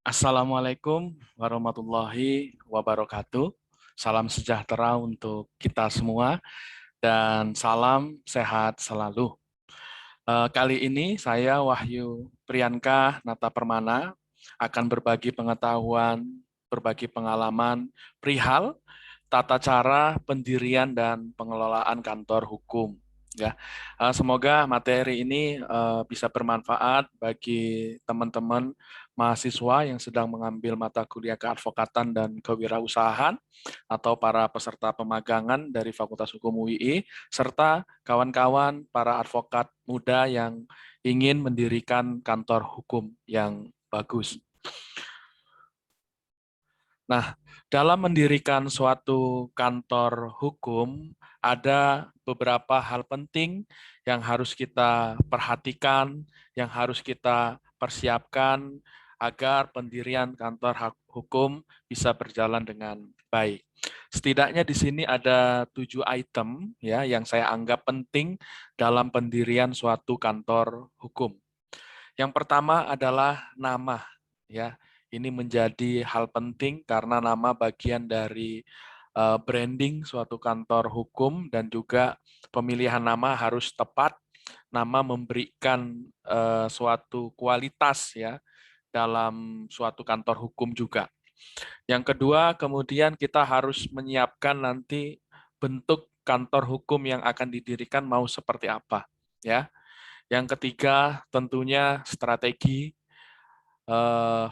Assalamualaikum warahmatullahi wabarakatuh. Salam sejahtera untuk kita semua dan salam sehat selalu. Kali ini saya Wahyu Priyanka Nata Permana akan berbagi pengetahuan, berbagi pengalaman perihal tata cara pendirian dan pengelolaan kantor hukum. Ya, semoga materi ini bisa bermanfaat bagi teman-teman mahasiswa yang sedang mengambil mata kuliah keadvokatan dan kewirausahaan atau para peserta pemagangan dari Fakultas Hukum UII serta kawan-kawan para advokat muda yang ingin mendirikan kantor hukum yang bagus. Nah, dalam mendirikan suatu kantor hukum, ada beberapa hal penting yang harus kita perhatikan, yang harus kita persiapkan agar pendirian kantor hukum bisa berjalan dengan baik. Setidaknya di sini ada 7 item ya yang saya anggap penting dalam pendirian suatu kantor hukum. Yang pertama adalah nama, ya. Ini menjadi hal penting karena nama bagian dari branding suatu kantor hukum dan juga pemilihan nama harus tepat. Nama memberikan suatu kualitas ya dalam suatu kantor hukum juga. Yang kedua, kemudian kita harus menyiapkan nanti bentuk kantor hukum yang akan didirikan mau seperti apa, ya. Yang ketiga, tentunya strategi,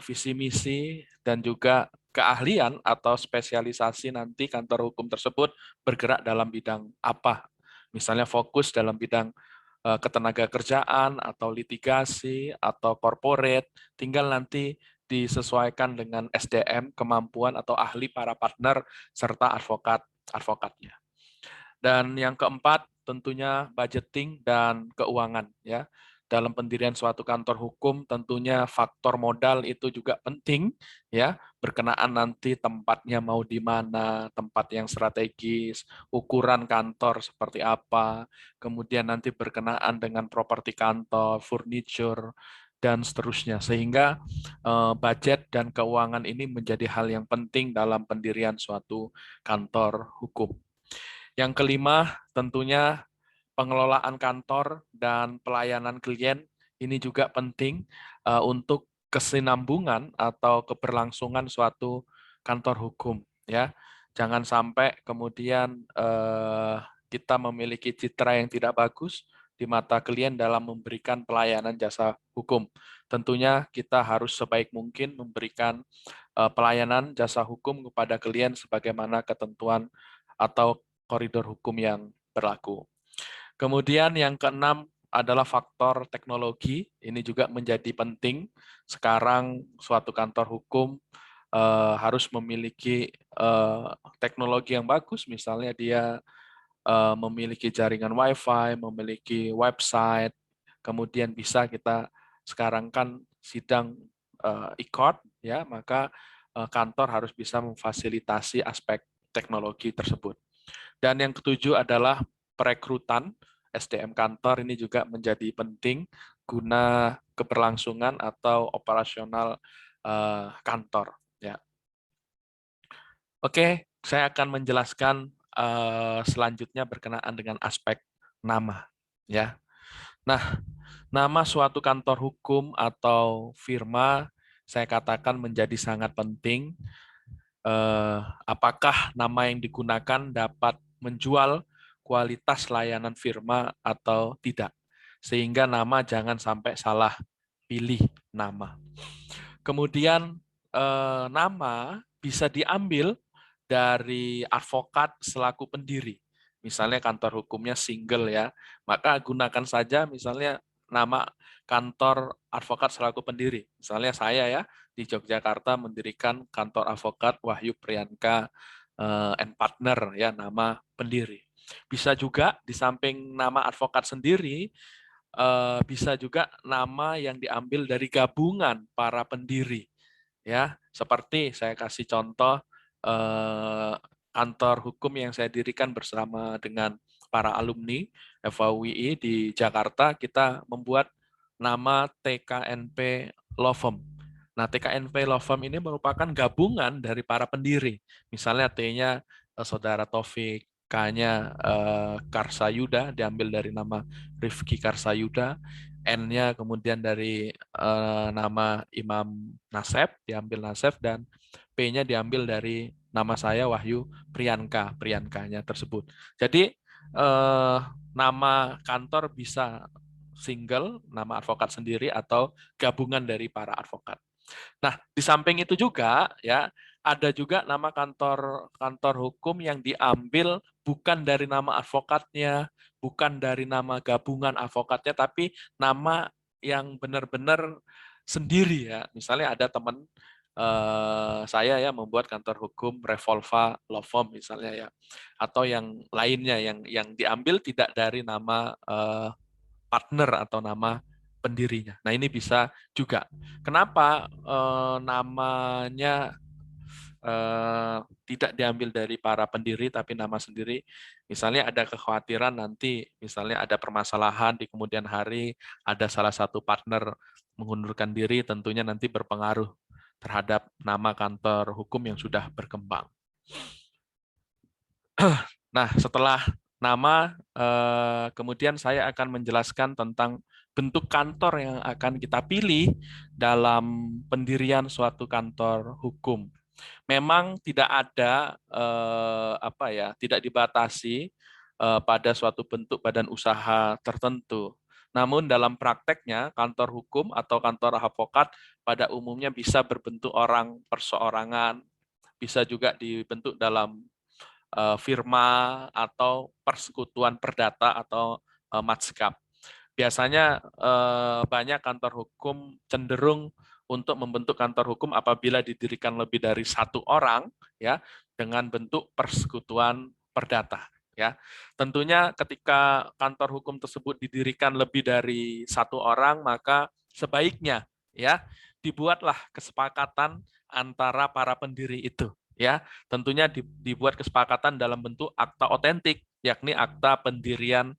visi misi, dan juga keahlian atau spesialisasi nanti kantor hukum tersebut bergerak dalam bidang apa. Misalnya fokus dalam bidang ketenagakerjaan atau litigasi atau corporate, tinggal nanti disesuaikan dengan SDM, kemampuan atau ahli para partner serta advokatnya. Dan yang keempat, tentunya budgeting dan keuangan ya. Dalam pendirian suatu kantor hukum tentunya faktor modal itu juga penting ya, berkenaan nanti tempatnya mau di mana, tempat yang strategis, ukuran kantor seperti apa, kemudian nanti berkenaan dengan properti kantor, furniture dan seterusnya. Sehingga budget dan keuangan ini menjadi hal yang penting dalam pendirian suatu kantor hukum. Yang kelima, tentunya pengelolaan kantor dan pelayanan klien ini juga penting untuk kesinambungan atau keberlangsungan suatu kantor hukum ya. Jangan sampai kemudian kita memiliki citra yang tidak bagus di mata klien dalam memberikan pelayanan jasa hukum. Tentunya kita harus sebaik mungkin memberikan pelayanan jasa hukum kepada klien sebagaimana ketentuan atau koridor hukum yang berlaku. Kemudian yang keenam adalah faktor teknologi. Ini juga menjadi penting. Sekarang suatu kantor hukum harus memiliki teknologi yang bagus. Misalnya dia memiliki jaringan WiFi, memiliki website. Kemudian bisa kita sekarang kan sidang e-court, ya, maka kantor harus bisa memfasilitasi aspek teknologi tersebut. Dan yang ketujuh adalah perekrutan SDM kantor ini juga menjadi penting guna keberlangsungan atau operasional kantor. Ya. Oke, saya akan menjelaskan selanjutnya berkenaan dengan aspek nama. Ya. Nah, nama suatu kantor hukum atau firma saya katakan menjadi sangat penting. Apakah nama yang digunakan dapat menjual kualitas layanan firma atau tidak. Sehingga nama jangan sampai salah pilih nama. Kemudian nama bisa diambil dari advokat selaku pendiri. Misalnya kantor hukumnya single ya, maka gunakan saja misalnya nama kantor advokat selaku pendiri. Misalnya saya ya di Yogyakarta mendirikan kantor advokat Wahyu Priyanka and Partner ya, nama pendiri. Bisa juga di samping nama advokat sendiri bisa juga nama yang diambil dari gabungan para pendiri ya, seperti saya kasih contoh kantor hukum yang saya dirikan bersama dengan para alumni FAUI di Jakarta. Kita membuat nama TKNP Law Firm. Nah, TKNP Law Firm ini merupakan gabungan dari para pendiri. Misalnya T-nya Saudara Taufik, K-nya Karsayuda, diambil dari nama Rifki Karsayuda, N-nya kemudian dari nama Imam Nasef, diambil Nasef, dan P-nya diambil dari nama saya Wahyu Priyanka, Priyankanya tersebut. Jadi nama kantor bisa single, nama advokat sendiri, atau gabungan dari para advokat. Nah, di samping itu juga ya ada juga nama kantor kantor hukum yang diambil bukan dari nama advokatnya, bukan dari nama gabungan advokatnya, tapi nama yang benar-benar sendiri ya. Misalnya ada teman saya ya membuat kantor hukum Revolva Law Firm misalnya ya, atau yang lainnya yang diambil tidak dari nama partner atau nama pendirinya. Nah, ini bisa juga. Kenapa namanya tidak diambil dari para pendiri tapi nama sendiri? Misalnya ada kekhawatiran nanti, misalnya ada permasalahan di kemudian hari, ada salah satu partner mengundurkan diri, tentunya nanti berpengaruh terhadap nama kantor hukum yang sudah berkembang. Nah, setelah nama, kemudian saya akan menjelaskan tentang bentuk kantor yang akan kita pilih dalam pendirian suatu kantor hukum. Memang tidak ada tidak dibatasi pada suatu bentuk badan usaha tertentu. Namun dalam prakteknya kantor hukum atau kantor advokat pada umumnya bisa berbentuk orang perseorangan, bisa juga dibentuk dalam firma atau persekutuan perdata atau matskap. Biasanya banyak kantor hukum cenderung untuk membentuk kantor hukum apabila didirikan lebih dari satu orang ya dengan bentuk persekutuan perdata ya. Tentunya ketika kantor hukum tersebut didirikan lebih dari satu orang, maka sebaiknya ya dibuatlah kesepakatan antara para pendiri itu ya. Tentunya dibuat kesepakatan dalam bentuk akta otentik, yakni akta pendirian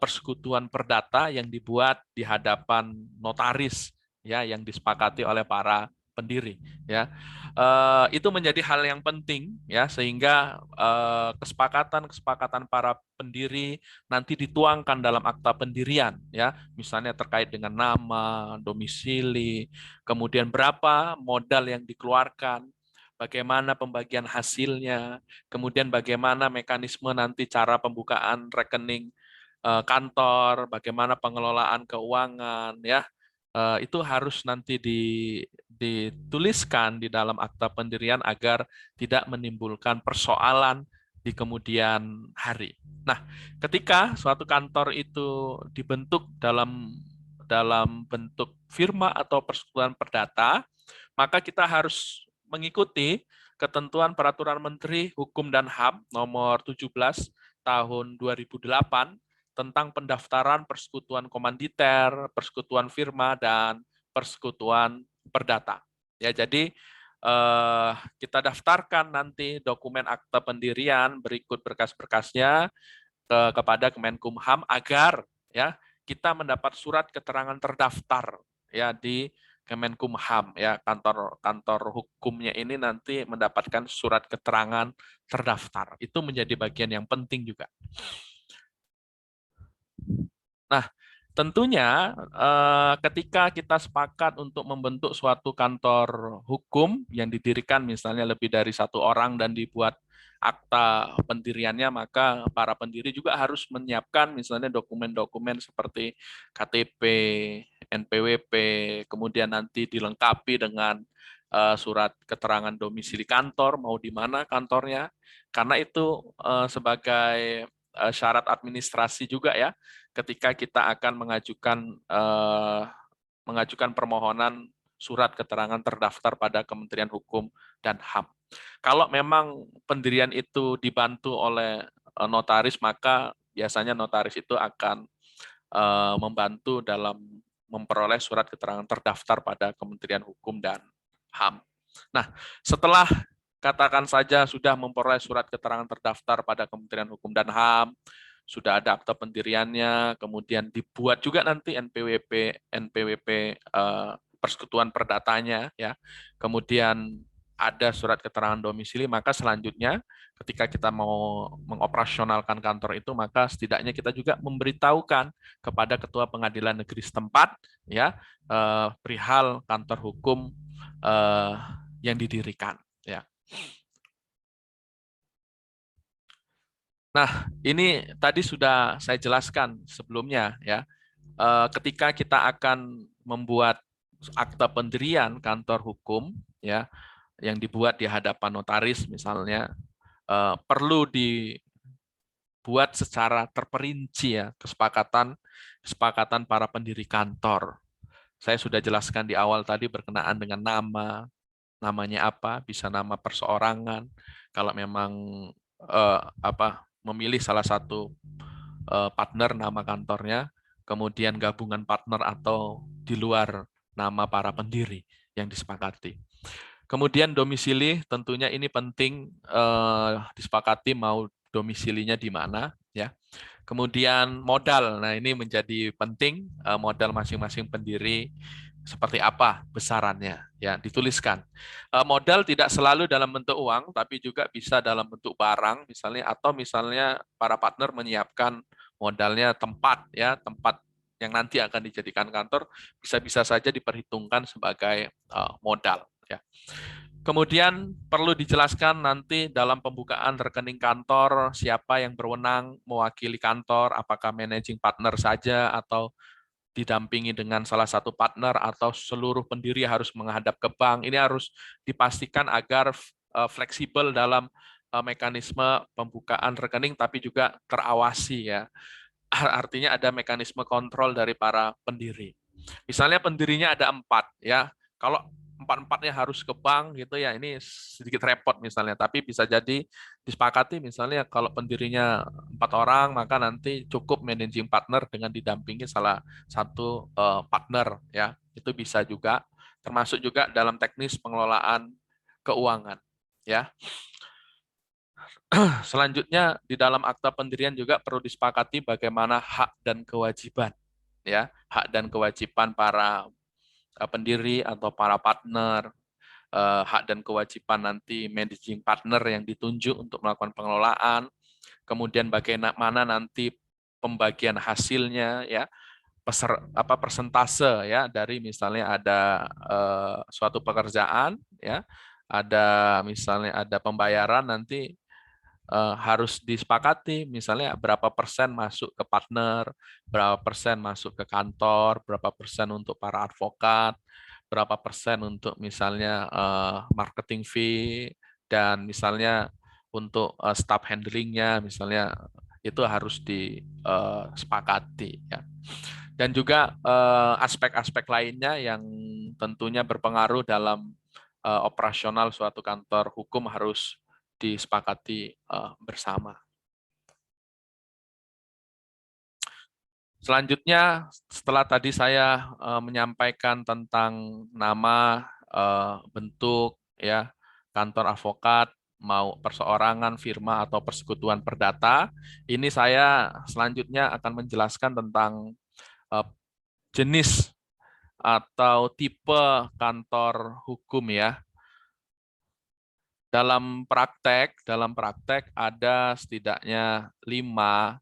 persekutuan perdata yang dibuat di hadapan notaris ya yang disepakati oleh para pendiri ya. Itu menjadi hal yang penting ya sehingga kesepakatan para pendiri nanti dituangkan dalam akta pendirian ya, misalnya terkait dengan nama, domisili, kemudian berapa modal yang dikeluarkan, bagaimana pembagian hasilnya, kemudian bagaimana mekanisme nanti cara pembukaan rekening kantor, bagaimana pengelolaan keuangan, ya itu harus nanti dituliskan di dalam akta pendirian agar tidak menimbulkan persoalan di kemudian hari. Nah, ketika suatu kantor itu dibentuk dalam dalam bentuk firma atau persekutuan perdata, maka kita harus mengikuti ketentuan Peraturan Menteri Hukum dan HAM nomor 17 tahun 2008 tentang pendaftaran persekutuan komanditer, persekutuan firma, dan persekutuan perdata. Ya, jadi kita daftarkan nanti dokumen akta pendirian berikut berkas-berkasnya kepada Kemenkumham agar ya kita mendapat surat keterangan terdaftar ya di Kemenkumham ya, kantor hukumnya ini nanti mendapatkan surat keterangan terdaftar. Itu menjadi bagian yang penting juga. Nah, tentunya ketika kita sepakat untuk membentuk suatu kantor hukum yang didirikan misalnya lebih dari satu orang dan dibuat akta pendiriannya, maka para pendiri juga harus menyiapkan misalnya dokumen-dokumen seperti KTP, NPWP, kemudian nanti dilengkapi dengan surat keterangan domisili kantor, mau di mana kantornya, karena itu sebagai syarat administrasi juga ya, ketika kita akan mengajukan permohonan surat keterangan terdaftar pada Kementerian Hukum dan HAM. Kalau memang pendirian itu dibantu oleh notaris, maka biasanya notaris itu akan membantu dalam memperoleh surat keterangan terdaftar pada Kementerian Hukum dan HAM. Nah, setelah katakan saja sudah memperoleh surat keterangan terdaftar pada Kementerian Hukum dan HAM, sudah ada akta pendiriannya, kemudian dibuat juga nanti NPWP persekutuan perdatanya, ya. Kemudian ada surat keterangan domisili, maka selanjutnya ketika kita mau mengoperasionalkan kantor itu, maka setidaknya kita juga memberitahukan kepada ketua pengadilan negeri setempat, ya, perihal kantor hukum yang didirikan, ya. Nah, ini tadi sudah saya jelaskan sebelumnya, ya. Ketika kita akan membuat akta pendirian kantor hukum, ya, yang dibuat di hadapan notaris misalnya, perlu dibuat secara terperinci, ya, kesepakatan para pendiri kantor. Saya sudah jelaskan di awal tadi berkenaan dengan namanya apa, bisa nama perseorangan, kalau memang memilih salah satu partner nama kantornya, kemudian gabungan partner atau di luar nama para pendiri yang disepakati. Kemudian domisili, tentunya ini penting disepakati mau domisilinya di mana, ya. Kemudian modal, nah ini menjadi penting, modal masing-masing pendiri seperti apa besarannya, ya, dituliskan. Modal tidak selalu dalam bentuk uang, tapi juga bisa dalam bentuk barang, misalnya, atau misalnya para partner menyiapkan modalnya tempat, ya, tempat yang nanti akan dijadikan kantor bisa-bisa saja diperhitungkan sebagai modal, ya. Kemudian perlu dijelaskan nanti dalam pembukaan rekening kantor siapa yang berwenang mewakili kantor, apakah managing partner saja atau didampingi dengan salah satu partner atau seluruh pendiri harus menghadap ke bank. Ini harus dipastikan agar fleksibel dalam mekanisme pembukaan rekening tapi juga terawasi, ya. Artinya ada mekanisme kontrol dari para pendiri. Misalnya pendirinya ada 4, ya. Kalau 4-4-nya harus ke bank gitu, ya, ini sedikit repot misalnya. Tapi bisa jadi disepakati misalnya kalau pendirinya 4 orang, maka nanti cukup managing partner dengan didampingi salah satu partner, ya. Itu bisa juga, termasuk juga dalam teknis pengelolaan keuangan, ya. Selanjutnya di dalam akta pendirian juga perlu disepakati bagaimana hak dan kewajiban, ya, hak dan kewajiban para pendiri atau para partner, hak dan kewajiban nanti managing partner yang ditunjuk untuk melakukan pengelolaan, kemudian bagaimana nanti pembagian hasilnya, ya, persentase, ya, dari misalnya ada suatu pekerjaan, ya, ada misalnya ada pembayaran nanti harus disepakati, misalnya berapa persen masuk ke partner, berapa persen masuk ke kantor, berapa persen untuk para advokat, berapa persen untuk misalnya marketing fee, dan misalnya untuk staff handlingnya, misalnya itu harus disepakati, ya. Dan juga aspek-aspek lainnya yang tentunya berpengaruh dalam operasional suatu kantor hukum harus disepakati bersama. Selanjutnya, setelah tadi saya menyampaikan tentang nama, bentuk, ya, kantor advokat, mau perseorangan, firma, atau persekutuan perdata, ini saya selanjutnya akan menjelaskan tentang jenis atau tipe kantor hukum, ya. Dalam praktek ada setidaknya 5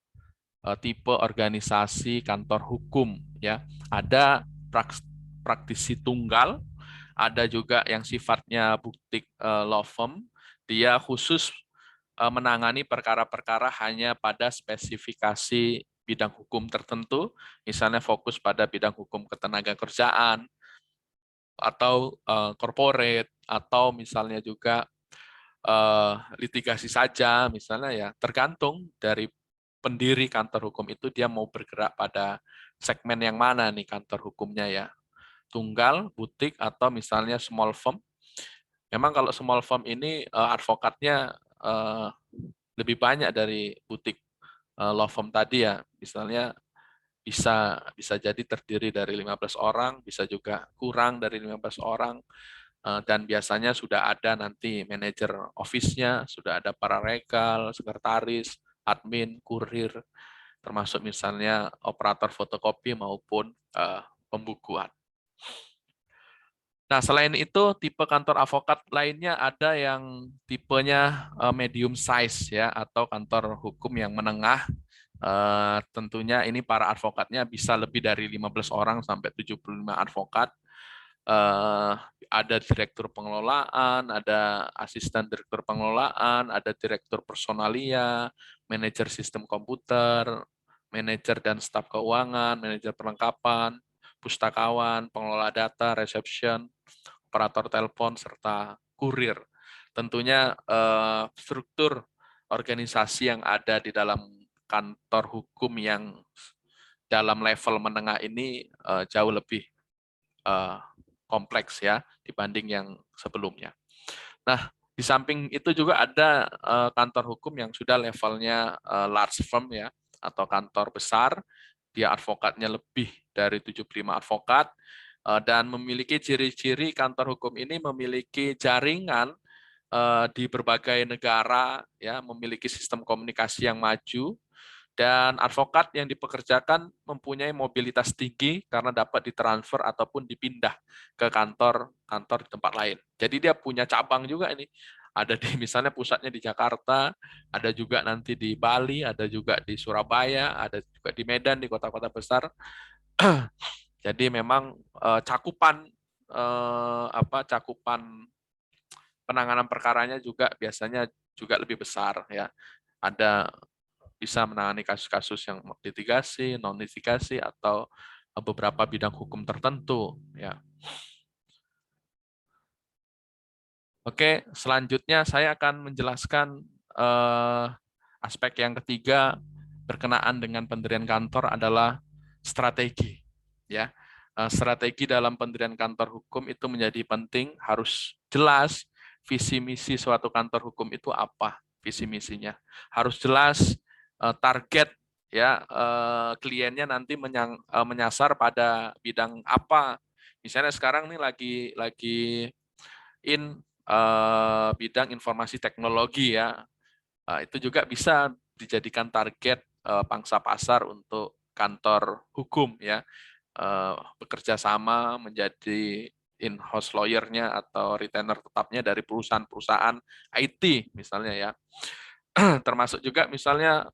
tipe organisasi kantor hukum, ya. Ada praktisi tunggal, ada juga yang sifatnya boutique law firm, dia khusus menangani perkara-perkara hanya pada spesifikasi bidang hukum tertentu, misalnya fokus pada bidang hukum ketenagakerjaan atau corporate, atau misalnya juga litigasi saja, misalnya, ya, tergantung dari pendiri kantor hukum itu dia mau bergerak pada segmen yang mana nih kantor hukumnya, ya, tunggal, butik, atau misalnya small firm. Memang kalau small firm ini advokatnya lebih banyak dari butik law firm tadi, ya, misalnya bisa bisa jadi terdiri dari 15 orang, bisa juga kurang dari 15 orang. Dan biasanya sudah ada nanti manajer office-nya, sudah ada paralegal, sekretaris, admin, kurir, termasuk misalnya operator fotokopi maupun pembukuan. Nah, selain itu, tipe kantor advokat lainnya ada yang tipenya medium size ya, atau kantor hukum yang menengah. Tentunya ini para advokatnya bisa lebih dari 15 orang sampai 75 advokat. Eh, ada direktur pengelolaan, ada asisten direktur pengelolaan, ada direktur personalia, manajer sistem komputer, manajer dan staf keuangan, manajer perlengkapan, pustakawan, pengelola data, reception, operator telepon, serta kurir. Tentunya struktur organisasi yang ada di dalam kantor hukum yang dalam level menengah ini jauh lebih eh, kompleks ya dibanding yang sebelumnya. Nah, di samping itu juga ada kantor hukum yang sudah levelnya large firm ya, atau kantor besar. Dia advokatnya lebih dari 75 advokat, dan memiliki ciri-ciri kantor hukum ini memiliki jaringan di berbagai negara, ya, memiliki sistem komunikasi yang maju, dan advokat yang dipekerjakan mempunyai mobilitas tinggi karena dapat ditransfer ataupun dipindah ke kantor-kantor di tempat lain. Jadi dia punya cabang juga ini. Ada di misalnya pusatnya di Jakarta, ada juga nanti di Bali, ada juga di Surabaya, ada juga di Medan, di kota-kota besar. Jadi memang cakupan penanganan perkaranya juga biasanya juga lebih besar ya. Ada bisa menangani kasus-kasus yang litigasi, non litigasi, atau beberapa bidang hukum tertentu ya. Oke, selanjutnya saya akan menjelaskan aspek yang ketiga berkenaan dengan pendirian kantor adalah strategi ya. Strategi dalam pendirian kantor hukum itu menjadi penting, harus jelas visi misi suatu kantor hukum itu apa, visi misinya. Harus jelas target ya, kliennya nanti menyasar pada bidang apa. Misalnya sekarang nih lagi in bidang informasi teknologi ya. Itu juga bisa dijadikan target pangsa pasar untuk kantor hukum ya. Bekerja sama menjadi in-house lawyer-nya atau retainer tetapnya dari perusahaan-perusahaan IT misalnya ya. Termasuk juga misalnya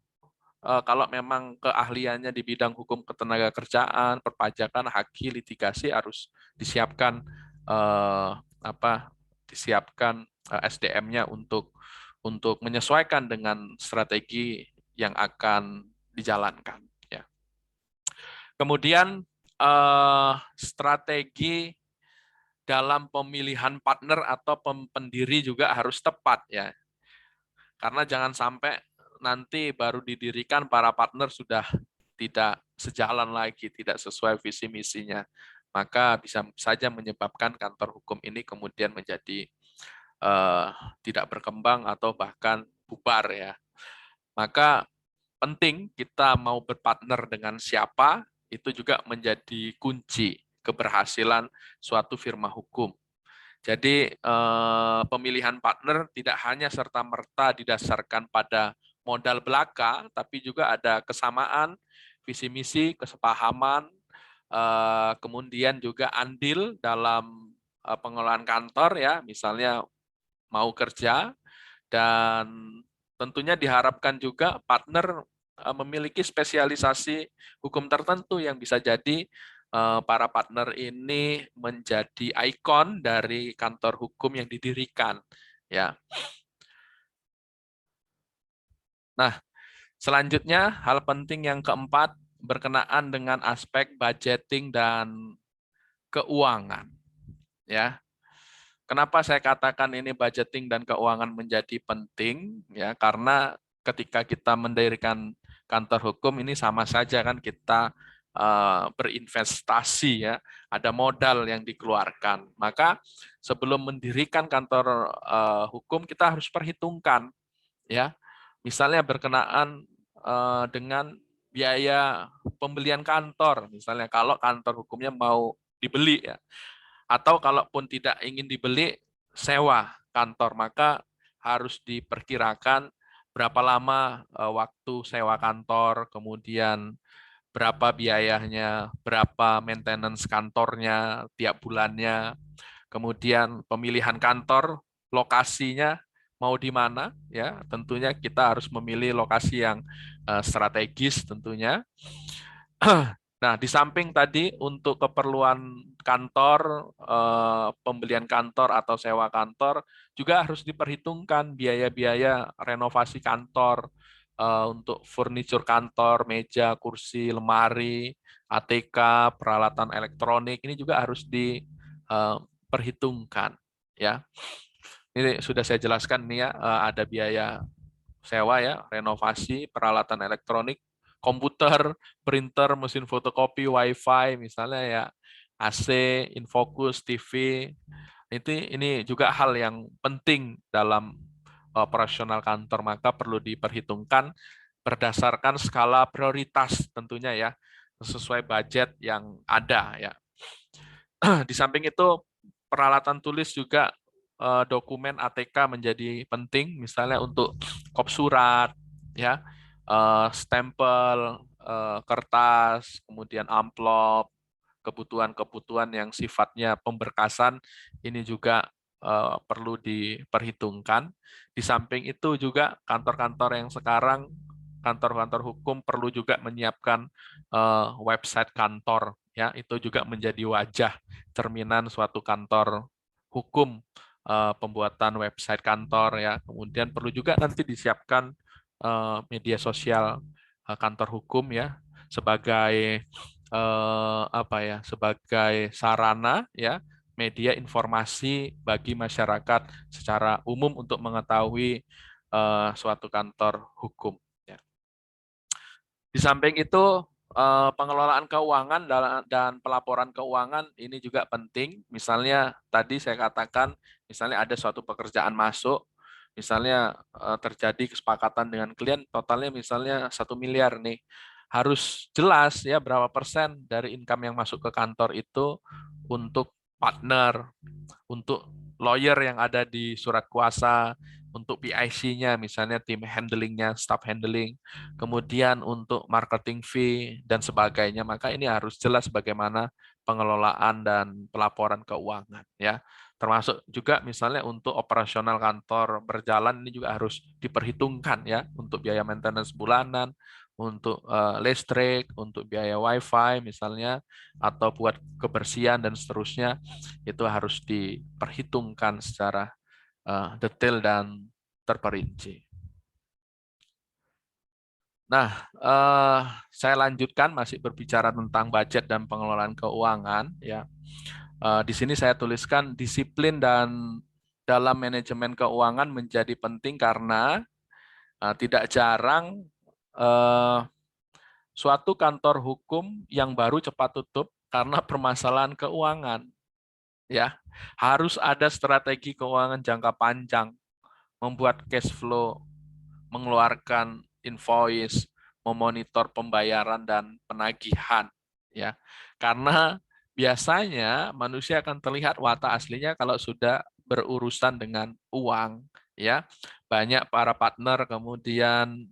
kalau memang keahliannya di bidang hukum ketenagakerjaan, perpajakan, haki, litigasi harus disiapkan eh, apa disiapkan SDM-nya untuk menyesuaikan dengan strategi yang akan dijalankan. Ya. Kemudian strategi dalam pemilihan partner atau pendiri juga harus tepat ya. Karena jangan sampai nanti baru didirikan para partner sudah tidak sejalan lagi, tidak sesuai visi misinya. Maka bisa saja menyebabkan kantor hukum ini kemudian menjadi tidak berkembang atau bahkan bubar ya. Maka penting kita mau berpartner dengan siapa, itu juga menjadi kunci keberhasilan suatu firma hukum. Jadi pemilihan partner tidak hanya serta-merta didasarkan pada modal belaka, tapi juga ada kesamaan, visi misi, kesepahaman, kemudian juga andil dalam pengelolaan kantor ya, misalnya mau kerja, dan tentunya diharapkan juga partner memiliki spesialisasi hukum tertentu yang bisa jadi para partner ini menjadi ikon dari kantor hukum yang didirikan ya. Nah, selanjutnya hal penting yang keempat berkenaan dengan aspek budgeting dan keuangan ya. Kenapa saya katakan ini budgeting dan keuangan menjadi penting ya, karena ketika kita mendirikan kantor hukum ini sama saja kan kita berinvestasi ya, ada modal yang dikeluarkan. Maka sebelum mendirikan kantor hukum kita harus perhitungkan ya. Misalnya berkenaan dengan biaya pembelian kantor, misalnya kalau kantor hukumnya mau dibeli ya, atau kalaupun tidak ingin dibeli, sewa kantor, maka harus diperkirakan berapa lama waktu sewa kantor, kemudian berapa biayanya, berapa maintenance kantornya tiap bulannya, kemudian pemilihan kantor, lokasinya mau di mana, ya tentunya kita harus memilih lokasi yang strategis tentunya. Nah, di samping tadi untuk keperluan kantor, pembelian kantor atau sewa kantor, juga harus diperhitungkan biaya-biaya renovasi kantor, untuk furnitur kantor, meja, kursi, lemari, ATK, peralatan elektronik, ini juga harus diperhitungkan. Ya, ini sudah saya jelaskan nih ya, ada biaya sewa ya, renovasi, peralatan elektronik, komputer, printer, mesin fotokopi, wifi, misalnya ya, AC, infocus, TV. Ini juga hal yang penting dalam operasional kantor, maka perlu diperhitungkan berdasarkan skala prioritas tentunya ya, sesuai budget yang ada ya. Di samping itu peralatan tulis juga, dokumen ATK menjadi penting, misalnya untuk kop surat, ya, stempel, kertas, kemudian amplop, kebutuhan-kebutuhan yang sifatnya pemberkasan ini juga perlu diperhitungkan. Di samping itu juga kantor-kantor yang sekarang, kantor-kantor hukum perlu juga menyiapkan website kantor, ya, itu juga menjadi wajah cerminan suatu kantor hukum, pembuatan website kantor ya. Kemudian perlu juga nanti disiapkan media sosial kantor hukum ya, sebagai apa ya, sebagai sarana ya, media informasi bagi masyarakat secara umum untuk mengetahui suatu kantor hukum ya. Di samping itu, pengelolaan keuangan dan pelaporan keuangan ini juga penting. Misalnya tadi saya katakan, misalnya ada suatu pekerjaan masuk, misalnya terjadi kesepakatan dengan klien, totalnya misalnya 1 miliar nih. Harus jelas ya berapa persen dari income yang masuk ke kantor itu untuk partner, untuk lawyer yang ada di surat kuasa, untuk PIC-nya, misalnya tim handling-nya, staff handling, kemudian untuk marketing fee, dan sebagainya. Maka ini harus jelas bagaimana pengelolaan dan pelaporan keuangan. Ya, termasuk juga misalnya untuk operasional kantor berjalan, ini juga harus diperhitungkan ya, untuk biaya maintenance bulanan, untuk listrik, untuk biaya wifi misalnya, atau buat kebersihan dan seterusnya, itu harus diperhitungkan secara detail dan terperinci. Nah, saya lanjutkan masih berbicara tentang budget dan pengelolaan keuangan ya. Di sini saya tuliskan disiplin dan dalam manajemen keuangan menjadi penting karena tidak jarang suatu kantor hukum yang baru cepat tutup karena permasalahan keuangan. Ya, harus ada strategi keuangan jangka panjang, membuat cash flow, mengeluarkan invoice, memonitor pembayaran dan penagihan, ya. Karena biasanya manusia akan terlihat watak aslinya kalau sudah berurusan dengan uang, ya. Banyak para partner kemudian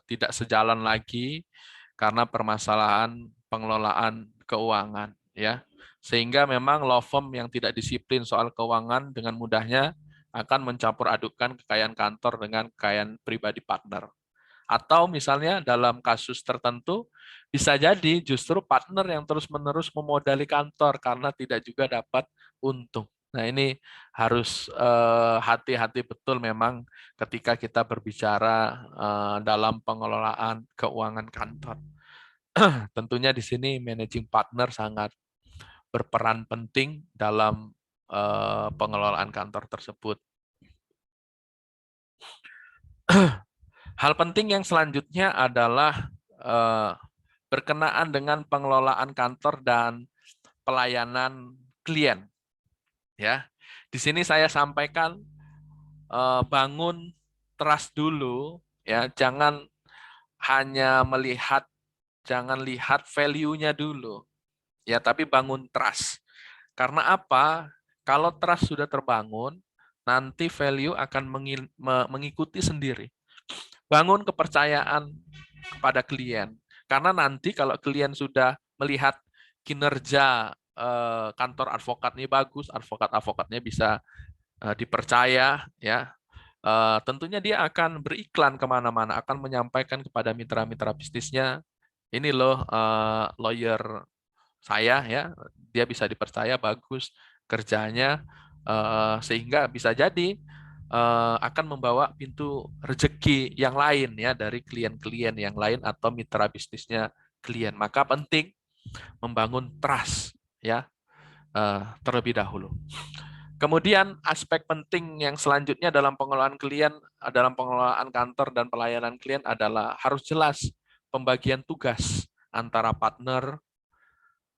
tidak sejalan lagi karena permasalahan pengelolaan keuangan, ya. Sehingga memang law firm yang tidak disiplin soal keuangan dengan mudahnya akan mencampur adukkan kekayaan kantor dengan kekayaan pribadi partner. Atau misalnya dalam kasus tertentu, bisa jadi justru partner yang terus-menerus memodali kantor karena tidak juga dapat untung. Nah, ini harus hati-hati betul memang ketika kita berbicara dalam pengelolaan keuangan kantor. Tentunya di sini managing partner sangat berperan penting dalam pengelolaan kantor tersebut. Hal penting yang selanjutnya adalah berkenaan dengan pengelolaan kantor dan pelayanan klien. Ya, di sini saya sampaikan bangun trust dulu, ya, jangan hanya melihat, jangan lihat value-nya dulu, ya, tapi bangun trust. Karena apa? Kalau trust sudah terbangun, nanti value akan mengikuti sendiri. Bangun kepercayaan kepada klien. Karena nanti kalau klien sudah melihat kinerja kantor advokat ini bagus, advokatnya bisa dipercaya, ya. Tentunya dia akan beriklan kemana-mana, akan menyampaikan kepada mitra-mitra bisnisnya, ini loh lawyer saya, ya, dia bisa dipercaya, bagus kerjanya, sehingga bisa jadi akan membawa pintu rezeki yang lain, ya, dari klien-klien yang lain atau mitra bisnisnya klien. Maka penting membangun trust, ya, terlebih dahulu. Kemudian aspek penting yang selanjutnya dalam pengelolaan klien, dalam pengelolaan kantor dan pelayanan klien adalah harus jelas pembagian tugas antara partner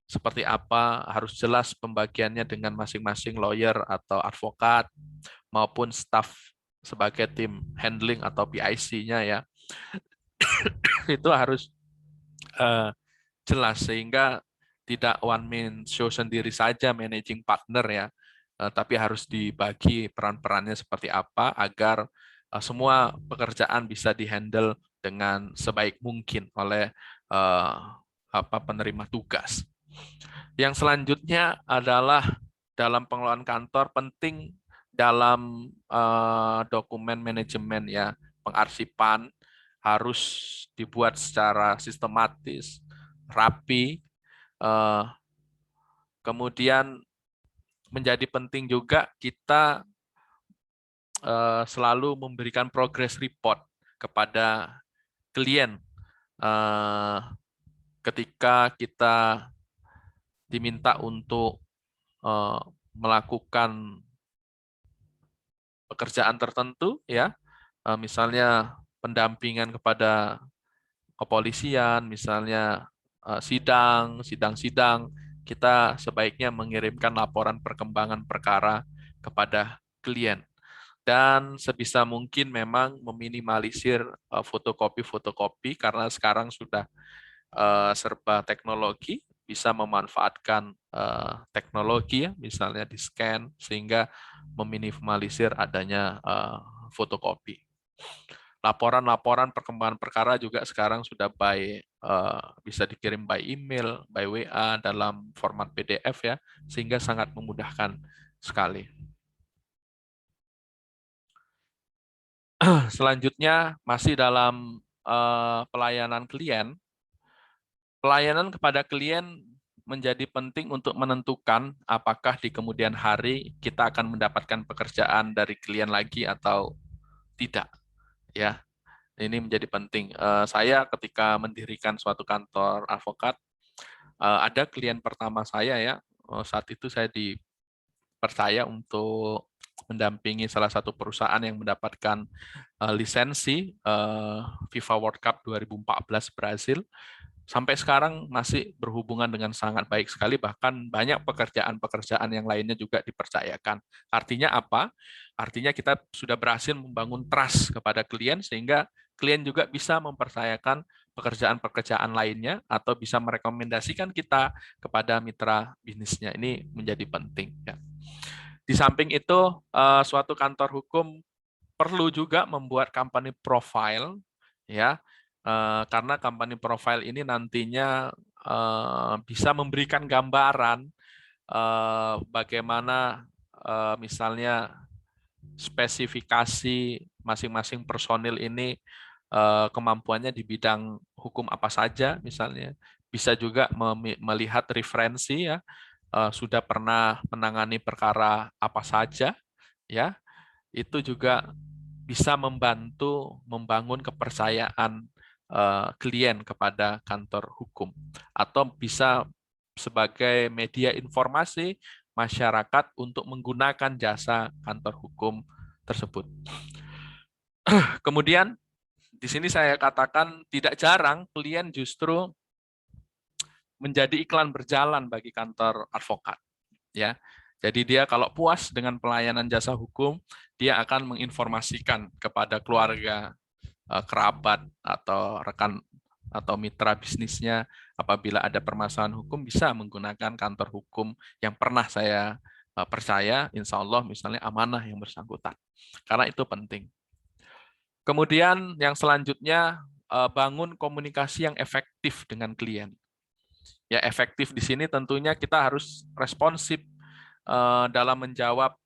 seperti apa, harus jelas pembagiannya dengan masing-masing lawyer atau advokat maupun staff sebagai tim handling atau PIC-nya, ya. Itu harus jelas sehingga tidak one man show sendiri saja managing partner, ya. Tapi harus dibagi peran-perannya seperti apa agar semua pekerjaan bisa dihandle dengan sebaik mungkin oleh penerima tugas. Yang selanjutnya adalah dalam pengelolaan kantor penting dalam dokumen manajemen, ya, pengarsipan harus dibuat secara sistematis, rapi. Kemudian menjadi penting juga kita selalu memberikan progress report kepada klien ketika kita diminta untuk melakukan pekerjaan tertentu, ya, misalnya pendampingan kepada kepolisian, misalnya sidang-sidang, kita sebaiknya mengirimkan laporan perkembangan perkara kepada klien. Dan sebisa mungkin memang meminimalisir fotokopi-fotokopi karena sekarang sudah serba teknologi, bisa memanfaatkan teknologi, ya, misalnya di scan sehingga meminimalisir adanya fotokopi. Laporan-laporan perkembangan perkara juga sekarang sudah bisa dikirim by email, by WA dalam format PDF, ya, sehingga sangat memudahkan sekali. Selanjutnya masih dalam pelayanan klien. Pelayanan kepada klien menjadi penting untuk menentukan apakah di kemudian hari kita akan mendapatkan pekerjaan dari klien lagi atau tidak, ya. Ini menjadi penting. Saya ketika mendirikan suatu kantor advokat, ada klien pertama saya, ya. Saat itu saya dipercaya untuk mendampingi salah satu perusahaan yang mendapatkan lisensi FIFA World Cup 2014 Brasil. Sampai sekarang masih berhubungan dengan sangat baik sekali, bahkan banyak pekerjaan-pekerjaan yang lainnya juga dipercayakan. Artinya apa? Artinya kita sudah berhasil membangun trust kepada klien, sehingga klien juga bisa mempercayakan pekerjaan-pekerjaan lainnya atau bisa merekomendasikan kita kepada mitra bisnisnya. Ini menjadi penting, ya. Di samping itu, suatu kantor hukum perlu juga membuat company profile, ya, karena company profile ini nantinya bisa memberikan gambaran bagaimana misalnya spesifikasi masing-masing personil ini kemampuannya di bidang hukum apa saja, misalnya. Bisa juga melihat referensi, ya, sudah pernah menangani perkara apa saja, ya. Itu juga bisa membantu membangun kepercayaan klien kepada kantor hukum, atau bisa sebagai media informasi masyarakat untuk menggunakan jasa kantor hukum tersebut. Kemudian di sini saya katakan tidak jarang klien justru menjadi iklan berjalan bagi kantor advokat, ya. Jadi dia kalau puas dengan pelayanan jasa hukum, dia akan menginformasikan kepada keluarga, kerabat, atau rekan atau mitra bisnisnya apabila ada permasalahan hukum bisa menggunakan kantor hukum yang pernah saya percaya, insya Allah misalnya amanah yang bersangkutan. Karena itu penting. Kemudian yang selanjutnya, bangun komunikasi yang efektif dengan klien. Ya, efektif di sini tentunya kita harus responsif dalam menjawab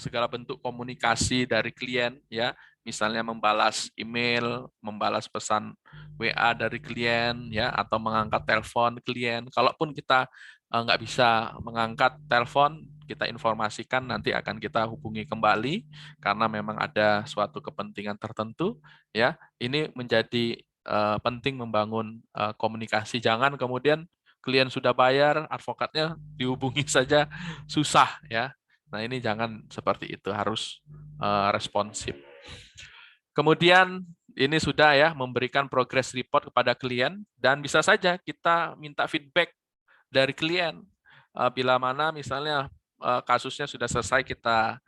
segala bentuk komunikasi dari klien, ya, misalnya membalas email, membalas pesan WA dari klien, ya, atau mengangkat telepon klien. Kalaupun kita nggak bisa mengangkat telepon, kita informasikan nanti akan kita hubungi kembali karena memang ada suatu kepentingan tertentu, ya. Ini menjadi penting membangun komunikasi. Jangan kemudian klien sudah bayar, advokatnya dihubungi saja susah, ya. Nah, ini jangan seperti itu, harus responsif. Kemudian ini sudah ya memberikan progress report kepada klien dan bisa saja kita minta feedback dari klien. Bila mana misalnya kasusnya sudah selesai kita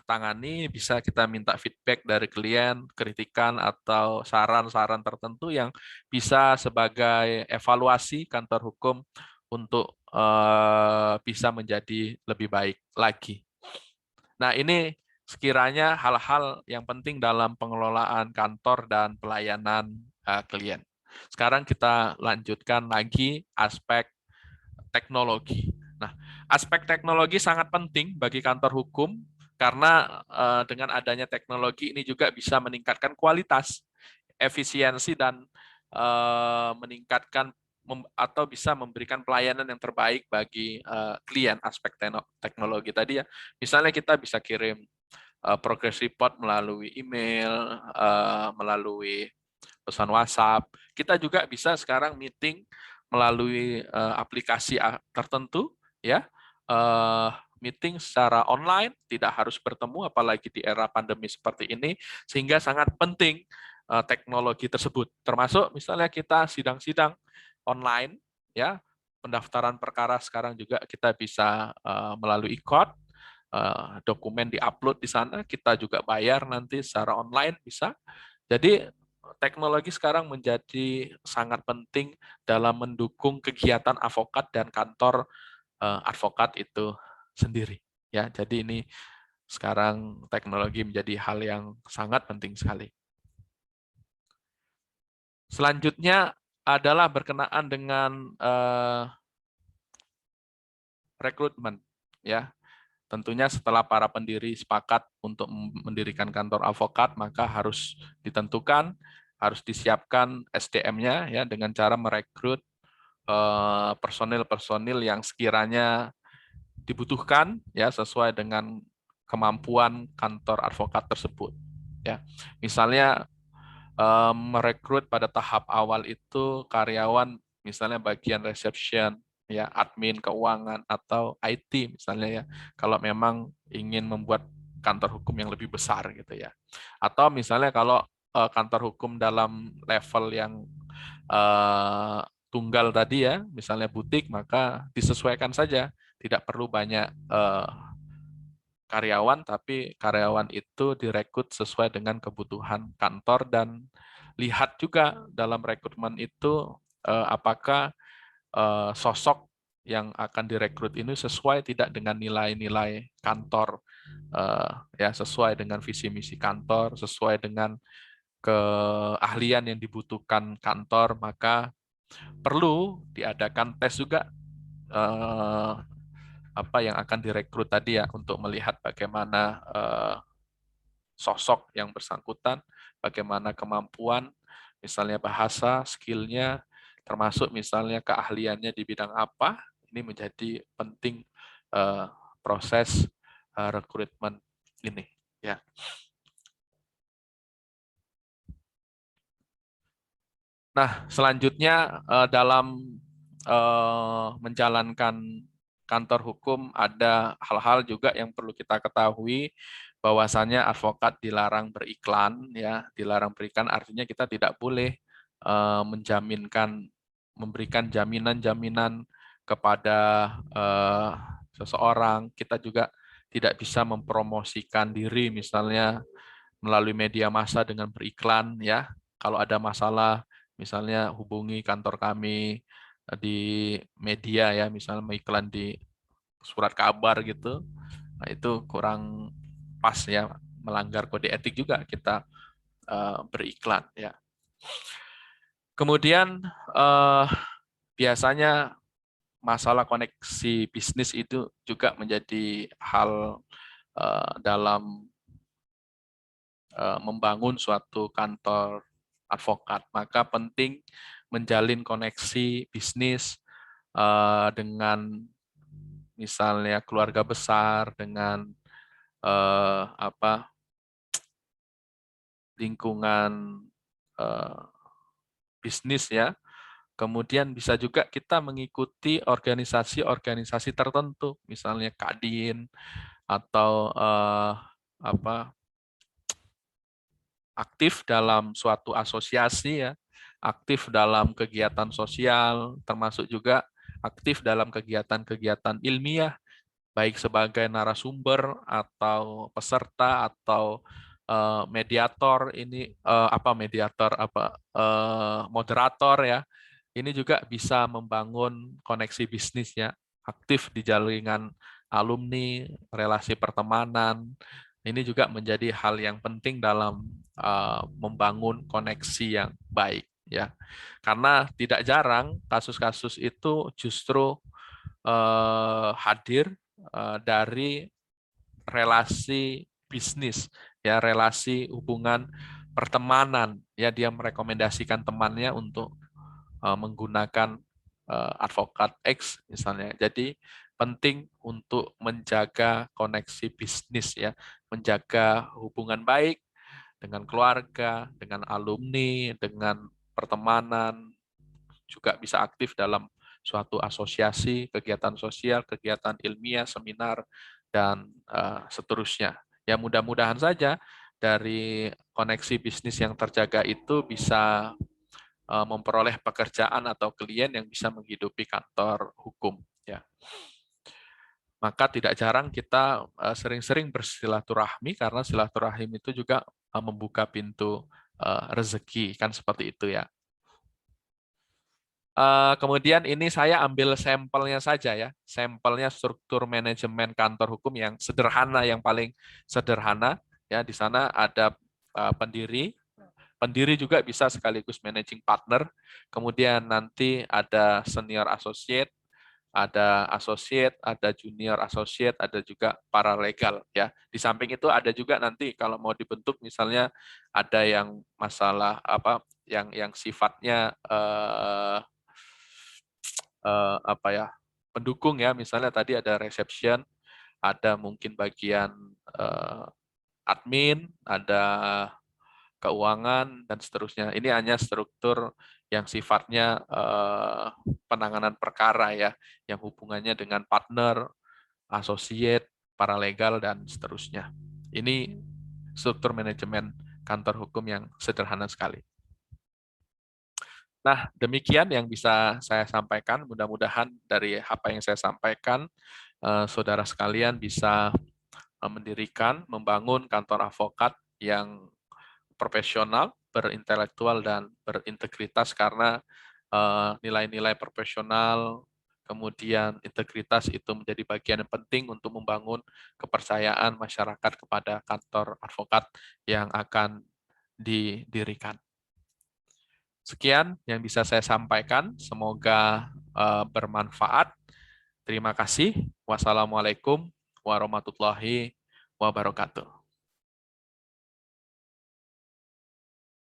tangani, bisa kita minta feedback dari klien, kritikan atau saran-saran tertentu yang bisa sebagai evaluasi kantor hukum untuk bisa menjadi lebih baik lagi. Nah, ini sekiranya hal-hal yang penting dalam pengelolaan kantor dan pelayanan klien. Sekarang kita lanjutkan lagi aspek teknologi. Nah, aspek teknologi sangat penting bagi kantor hukum karena dengan adanya teknologi ini juga bisa meningkatkan kualitas, efisiensi, dan meningkatkan atau bisa memberikan pelayanan yang terbaik bagi klien. Aspek teknologi tadi ya, misalnya kita bisa kirim progress report melalui email, melalui pesan WhatsApp. Kita juga bisa sekarang meeting melalui aplikasi tertentu, ya. Meeting secara online, tidak harus bertemu, apalagi di era pandemi seperti ini, sehingga sangat penting teknologi tersebut. Termasuk misalnya kita sidang-sidang online, ya, pendaftaran perkara sekarang juga kita bisa melalui e-court, dokumen diupload di sana, kita juga bayar nanti secara online bisa. Jadi teknologi sekarang menjadi sangat penting dalam mendukung kegiatan advokat dan kantor advokat itu sendiri. Ya, jadi ini sekarang teknologi menjadi hal yang sangat penting sekali. Selanjutnya adalah berkenaan dengan rekrutmen, ya. Tentunya setelah para pendiri sepakat untuk mendirikan kantor advokat, maka harus ditentukan, harus disiapkan SDM-nya, ya, dengan cara merekrut personil-personil yang sekiranya dibutuhkan, ya, sesuai dengan kemampuan kantor advokat tersebut. Ya, misalnya merekrut pada tahap awal itu karyawan, misalnya bagian reception, ya, admin keuangan atau IT misalnya, ya, kalau memang ingin membuat kantor hukum yang lebih besar gitu ya. Atau misalnya kalau kantor hukum dalam level yang tunggal tadi ya, misalnya butik, maka disesuaikan saja, tidak perlu banyak karyawan, tapi karyawan itu direkrut sesuai dengan kebutuhan kantor, dan lihat juga dalam rekrutmen itu apakah sosok yang akan direkrut ini sesuai tidak dengan nilai-nilai kantor, ya, sesuai dengan visi misi kantor, sesuai dengan keahlian yang dibutuhkan kantor, maka perlu diadakan tes juga apa yang akan direkrut tadi ya, untuk melihat bagaimana sosok yang bersangkutan, bagaimana kemampuan, misalnya bahasa, skill-nya, termasuk misalnya keahliannya di bidang apa. Ini menjadi penting proses rekrutmen ini, ya. Nah, selanjutnya dalam menjalankan kantor hukum ada hal-hal juga yang perlu kita ketahui, bahwasannya advokat dilarang beriklan, ya. Dilarang beriklan artinya kita tidak boleh menjaminkan, memberikan jaminan-jaminan kepada seseorang. Kita juga tidak bisa mempromosikan diri misalnya melalui media massa dengan beriklan, ya. Kalau ada masalah misalnya hubungi kantor kami di media, ya, misalnya mengiklan di surat kabar gitu. Nah, itu kurang pas, ya, melanggar kode etik juga kita beriklan, ya. Kemudian biasanya masalah koneksi bisnis itu juga menjadi hal dalam membangun suatu kantor advokat. Maka penting menjalin koneksi bisnis dengan misalnya keluarga besar, dengan lingkungan eh, bisnis ya. Kemudian bisa juga kita mengikuti organisasi-organisasi tertentu, misalnya Kadin atau aktif dalam suatu asosiasi ya, aktif dalam kegiatan sosial, termasuk juga aktif dalam kegiatan-kegiatan ilmiah, baik sebagai narasumber atau peserta atau mediator ini moderator ya. Ini juga bisa membangun koneksi bisnisnya, aktif di jaringan alumni, relasi pertemanan. Ini juga menjadi hal yang penting dalam membangun koneksi yang baik ya. Karena tidak jarang kasus-kasus itu justru hadir dari relasi bisnis ya, relasi hubungan pertemanan ya, dia merekomendasikan temannya untuk menggunakan advokat X misalnya. Jadi penting untuk menjaga koneksi bisnis ya, menjaga hubungan baik dengan keluarga, dengan alumni, dengan pertemanan, juga bisa aktif dalam suatu asosiasi, kegiatan sosial, kegiatan ilmiah, seminar, dan seterusnya. Ya mudah-mudahan saja dari koneksi bisnis yang terjaga itu bisa memperoleh pekerjaan atau klien yang bisa menghidupi kantor hukum. Ya. Maka tidak jarang kita sering-sering bersilaturahmi karena silaturahim itu juga membuka pintu rezeki, kan seperti itu ya. Kemudian ini saya ambil sampelnya saja ya, sampelnya struktur manajemen kantor hukum yang sederhana, yang paling sederhana ya. Di sana ada pendiri, pendiri juga bisa sekaligus managing partner. Kemudian nanti ada senior associate, ada junior associate, ada juga paralegal ya. Di samping itu ada juga nanti kalau mau dibentuk misalnya ada yang masalah yang sifatnya pendukung ya, misalnya tadi ada reception, ada mungkin bagian admin, ada keuangan dan seterusnya. Ini hanya struktur yang sifatnya penanganan perkara ya, yang hubungannya dengan partner, associate, paralegal dan seterusnya. Ini struktur manajemen kantor hukum yang sederhana sekali. Nah, demikian yang bisa saya sampaikan. Mudah-mudahan dari apa yang saya sampaikan, saudara sekalian bisa mendirikan, membangun kantor advokat yang profesional, berintelektual, dan berintegritas karena nilai-nilai profesional, kemudian integritas itu menjadi bagian yang penting untuk membangun kepercayaan masyarakat kepada kantor advokat yang akan didirikan. Sekian yang bisa saya sampaikan, semoga bermanfaat. Terima kasih. Wassalamualaikum warahmatullahi wabarakatuh.